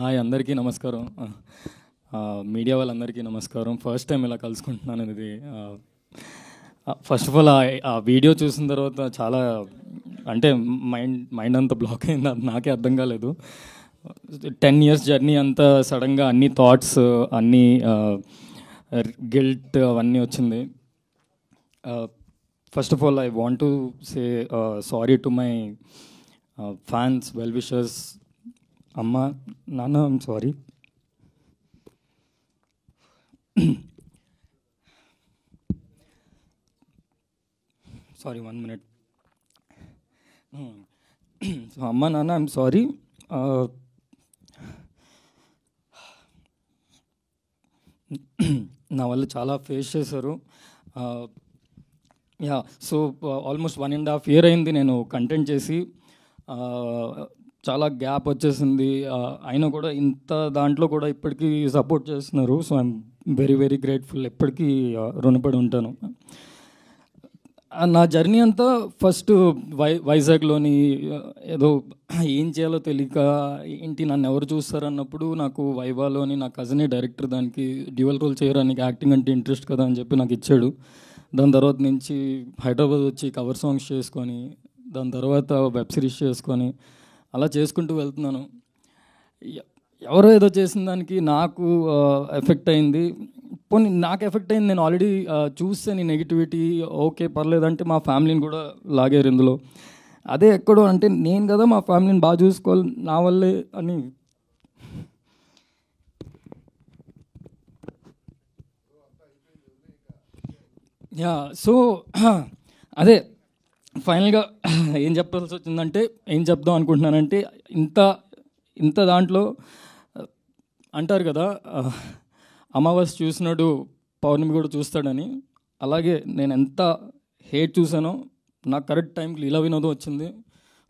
Hi, అందరికీ నమస్కారం. Media వాళ్ళందరికీ నమస్కారం. ఫస్ట్ టైం ఇలా కలుసుకుంటున్నాను. ఇది ఫస్ట్ ఆఫ్ ఆల్ ఆ వీడియో చూసిన తర్వాత చాలా అంటే మైండ్ అంతా బ్లాక్ అయింది. అది నాకే అర్థం కాలేదు. 10 years జర్నీ అంతా సడన్గా అన్ని థాట్స్, అన్ని గిల్ట్ అవన్నీ వచ్చింది. First of all I want to say sorry to my fans, well wishers. అమ్మ, నాన్న, I'm sorry. Sorry, 1 minute. So అమ్మ, నాన్న, ఐమ్ సారీ. నా వల్ల చాలా ఫేస్ చేశారు. యా, సో ఆల్మోస్ట్ 1.5 year అయింది నేను కంటెంట్ చేసి. చాలా గ్యాప్ వచ్చేసింది. అయినా కూడా ఇంత దాంట్లో కూడా ఇప్పటికీ సపోర్ట్ చేస్తున్నారు. So I'm very very grateful. ఎప్పటికీ రుణపడి ఉంటాను. నా జర్నీ అంతా ఫస్ట్ వైజాగ్లోని ఏదో ఏం చేయాలో తెలియక ఏంటి నన్ను ఎవరు చూస్తారన్నప్పుడు నాకు వైవాలోని నా కజినే డైరెక్టర్ దానికి డ్యూయల్ రోల్ చేయడానికి యాక్టింగ్ అంటే ఇంట్రెస్ట్ కదా అని చెప్పి నాకు ఇచ్చాడు. దాని తర్వాత నుంచి హైదరాబాద్ వచ్చి కవర్ సాంగ్స్ చేసుకొని, దాని తర్వాత వెబ్ సిరీస్ చేసుకొని అలా చేసుకుంటూ వెళ్తున్నాను. ఎవరో ఏదో చేసిన దానికి నాకు ఎఫెక్ట్ అయింది. పోనీ నాకు ఎఫెక్ట్ అయింది, నేను ఆల్రెడీ చూసాను ఈ నెగిటివిటీ. ఓకే, పర్లేదంటే మా ఫ్యామిలీని కూడా లాగారు ఇందులో. అదే ఎక్కడో అంటే నేను కదా మా ఫ్యామిలీని బాగా చూసుకోవాలి నా వల్లే అని. యా, సో అదే ఫైనల్గా ఏం చెప్పాల్సి వచ్చిందంటే, ఏం చెప్దాం అనుకుంటున్నానంటే, ఇంత దాంట్లో అంటారు కదా అమావాస్య చూసినాడు పౌర్ణమి కూడా చూస్తాడని. అలాగే నేను ఎంత హేట్ చూసానో నాకు కరెక్ట్ టైంకి లీలా వినోదం వచ్చింది.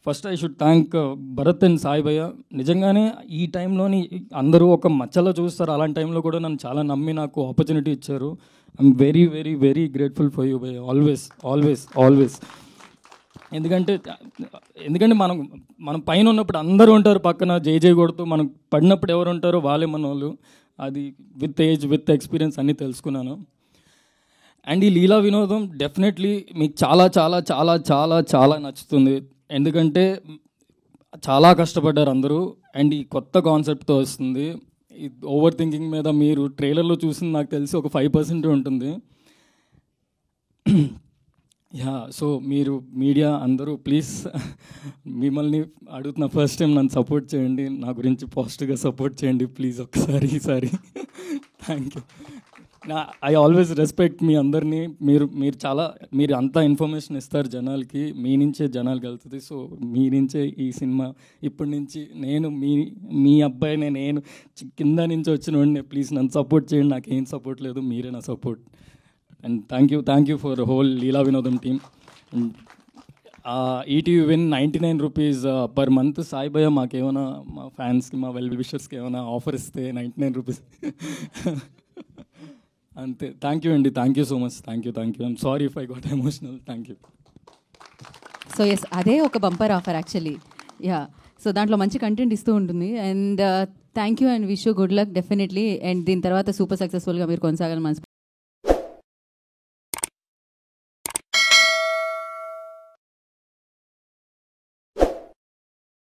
First I should thank Bharat and Sai భయ్య. నిజంగానే ఈ టైంలోని అందరూ ఒక మచ్చలో చూస్తారు, అలాంటి టైంలో కూడా నన్ను చాలా నమ్మి నాకు ఆపర్చునిటీ ఇచ్చారు. I'm very very very grateful for you భయ్య. Always always always. ఎందుకంటే మనం పైన ఉన్నప్పుడు అందరూ ఉంటారు పక్కన జై కొడుతూ, మనం పడినప్పుడు ఎవరు ఉంటారో వాళ్ళే మన వాళ్ళు. అది విత్ ఏజ్, విత్ ఎక్స్పీరియన్స్ అన్నీ తెలుసుకున్నాను. అండ్ ఈ లీలా వినోదం డెఫినెట్లీ మీకు చాలా చాలా చాలా చాలా చాలా నచ్చుతుంది. ఎందుకంటే చాలా కష్టపడ్డారు అందరూ. అండ్ ఈ కొత్త కాన్సెప్ట్తో వస్తుంది. ఈ ఓవర్ థింకింగ్ మీద మీరు ట్రైలర్లో చూసింది నాకు తెలిసి ఒక 5% ఉంటుంది. యా, సో మీరు మీడియా అందరూ ప్లీజ్, మిమ్మల్ని అడుగుతున్న ఫస్ట్ టైం నన్ను సపోర్ట్ చేయండి, నా గురించి పాజిటివ్గా సపోర్ట్ చేయండి ప్లీజ్ ఒక్కసారి. ఈసారి thank you. I always respect మీ అందరినీ. మీరు అంతా ఇన్ఫర్మేషన్ ఇస్తారు జనాలకి, మీ నుంచే జనాలకు వెళ్తుంది. సో మీ నుంచే ఈ సినిమా ఇప్పటి నుంచి మీ అబ్బాయినే, నేను కింద నుంచి వచ్చిన వాడిని. ప్లీజ్ నన్ను సపోర్ట్ చేయండి. నాకేం సపోర్ట్ లేదు, మీరే నా support. And thank you for whole Leela Vinodam team. ETV win 99 rupees per month. Sai భయ్య మాకేమైనా, మా ఫ్యాన్స్కి, మా వెల్ విషర్స్కి ఏమైనా ఆఫర్ ఇస్తే 99 rupees అంతే. థ్యాంక్ యూ అండి, thank you so much. Thank you. I'm sorry if I got emotional. Thank you. So yes, అదే ఒక bumper offer actually. Yeah, so దాంట్లో మంచి కంటెంట్ ఇస్తూ ఉంటుంది. And thank you and wish you good luck definitely. And దీని తర్వాత super సక్సెస్ఫుల్గా మీరు కొనసాగాలని మనసు